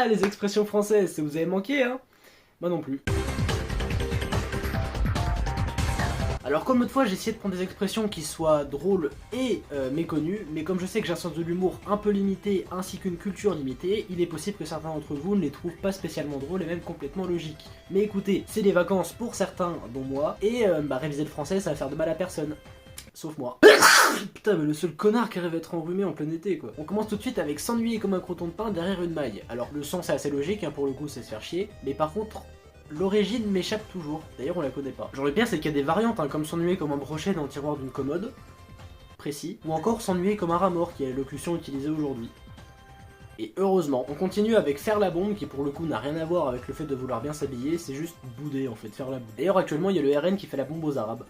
les expressions françaises, ça vous avez manqué hein? Moi non plus. Alors comme l'autre fois j'ai essayé de prendre des expressions qui soient drôles et méconnues, mais comme je sais que j'ai un sens de l'humour un peu limité ainsi qu'une culture limitée, il est possible que certains d'entre vous ne les trouvent pas spécialement drôles et même complètement logiques. Mais écoutez, c'est des vacances pour certains, dont moi, et réviser le français ça va faire de mal à personne. Sauf moi. Putain mais le seul connard qui arrive à être enrhumé en plein été quoi. On commence tout de suite avec s'ennuyer comme un croton de pain derrière une maille. Alors le son c'est assez logique hein, pour le coup c'est se faire chier, mais par contre l'origine m'échappe toujours, d'ailleurs on la connaît pas. Genre le pire c'est qu'il y a des variantes hein, comme s'ennuyer comme un brochet dans le tiroir d'une commode, précis, ou encore s'ennuyer comme un rat mort qui est l'occlusion utilisée aujourd'hui. Et heureusement, on continue avec faire la bombe qui pour le coup n'a rien à voir avec le fait de vouloir bien s'habiller, c'est juste bouder en fait, faire la bombe. D'ailleurs actuellement il y a le RN qui fait la bombe aux arabes.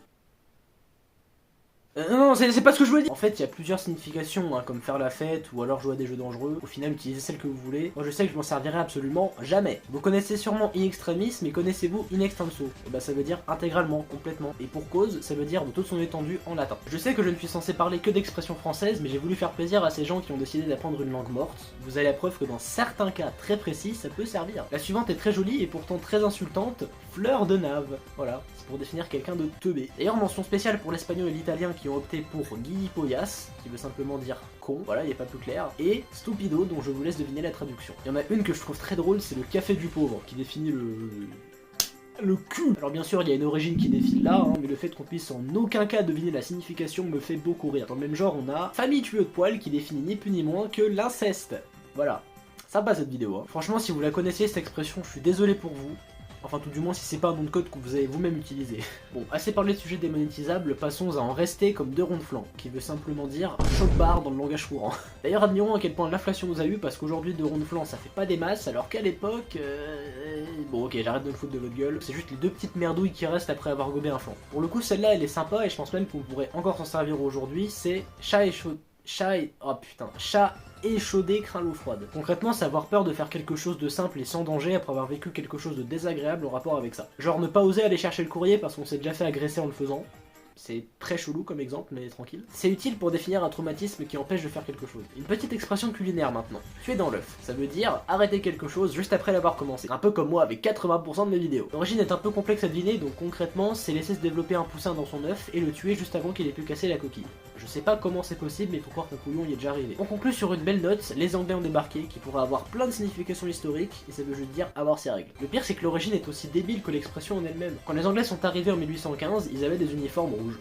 Non, c'est pas ce que je voulais dire. En fait, il y a plusieurs significations, hein, comme faire la fête ou alors jouer à des jeux dangereux. Au final, utilisez celle que vous voulez. Moi, je sais que je m'en servirai absolument jamais. Vous connaissez sûrement in extremis, mais connaissez-vous in extenso? Et bah, ça veut dire intégralement, complètement. Et pour cause, ça veut dire de toute son étendue en latin. Je sais que je ne suis censé parler que d'expressions françaises, mais j'ai voulu faire plaisir à ces gens qui ont décidé d'apprendre une langue morte. Vous avez la preuve que dans certains cas très précis, ça peut servir. La suivante est très jolie et pourtant très insultante. Fleur de nave. Voilà, c'est pour définir quelqu'un de teubé. D'ailleurs, mention spéciale pour l'espagnol et l'italien qui ont opté pour gilipollas, qui veut simplement dire con, voilà, il est pas plus clair, et stupido, dont je vous laisse deviner la traduction. Il y en a une que je trouve très drôle, c'est le café du pauvre, qui définit le cul. Alors bien sûr, il y a une origine qui défile là, hein, mais le fait qu'on puisse en aucun cas deviner la signification me fait beaucoup rire. Dans le même genre, on a famille tueuse de poil, qui définit ni plus ni moins que l'inceste. Voilà, sympa cette vidéo. Hein. Franchement, si vous la connaissiez cette expression, je suis désolé pour vous. Enfin tout du moins si c'est pas un nom de code que vous avez vous-même utilisé. Bon, assez parlé de sujets démonétisables, passons à en rester comme deux ronds de flanc, qui veut simplement dire choc-barre dans le langage courant. D'ailleurs admirons à quel point l'inflation nous a eu, parce qu'aujourd'hui deux ronds de flanc ça fait pas des masses, alors qu'à l'époque... Bon ok, j'arrête de me foutre de votre gueule, c'est juste les deux petites merdouilles qui restent après avoir gobé un flanc. Pour le coup celle-là elle est sympa et je pense même qu'on pourrait encore s'en servir aujourd'hui, c'est chat et chaud... Oh putain, chat échaudé craint l'eau froide. Concrètement, c'est avoir peur de faire quelque chose de simple et sans danger après avoir vécu quelque chose de désagréable en rapport avec ça. Genre ne pas oser aller chercher le courrier parce qu'on s'est déjà fait agresser en le faisant. C'est très chelou comme exemple, mais tranquille. C'est utile pour définir un traumatisme qui empêche de faire quelque chose. Une petite expression culinaire maintenant. Tu es dans l'œuf. Ça veut dire arrêter quelque chose juste après l'avoir commencé. Un peu comme moi avec 80% de mes vidéos. L'origine est un peu complexe à deviner, donc concrètement, c'est laisser se développer un poussin dans son œuf et le tuer juste avant qu'il ait pu casser la coquille. Je sais pas comment c'est possible, mais faut croire qu'un couillon y est déjà arrivé. On conclut sur une belle note, les Anglais ont débarqué, qui pourrait avoir plein de significations historiques, et ça veut juste dire avoir ses règles. Le pire c'est que l'origine est aussi débile que l'expression en elle-même. Quand les Anglais sont arrivés en 1815, ils avaient des uniformes rouges.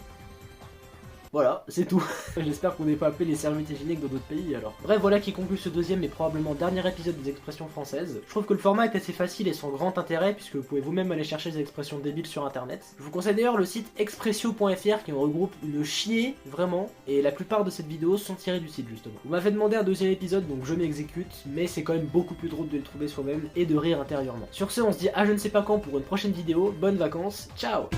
Voilà, c'est tout. J'espère qu'on n'est pas appelé les serviettes hygiéniques dans d'autres pays alors. Bref, voilà qui conclut ce deuxième et probablement dernier épisode des expressions françaises. Je trouve que le format est assez facile et sans grand intérêt puisque vous pouvez vous-même aller chercher des expressions débiles sur internet. Je vous conseille d'ailleurs le site expressio.fr qui en regroupe une chier, vraiment, et la plupart de ces vidéos sont tirées du site justement. Vous m'avez demandé un deuxième épisode donc je m'exécute, mais c'est quand même beaucoup plus drôle de le trouver soi-même et de rire intérieurement. Sur ce, on se dit à je ne sais pas quand pour une prochaine vidéo, bonnes vacances, ciao!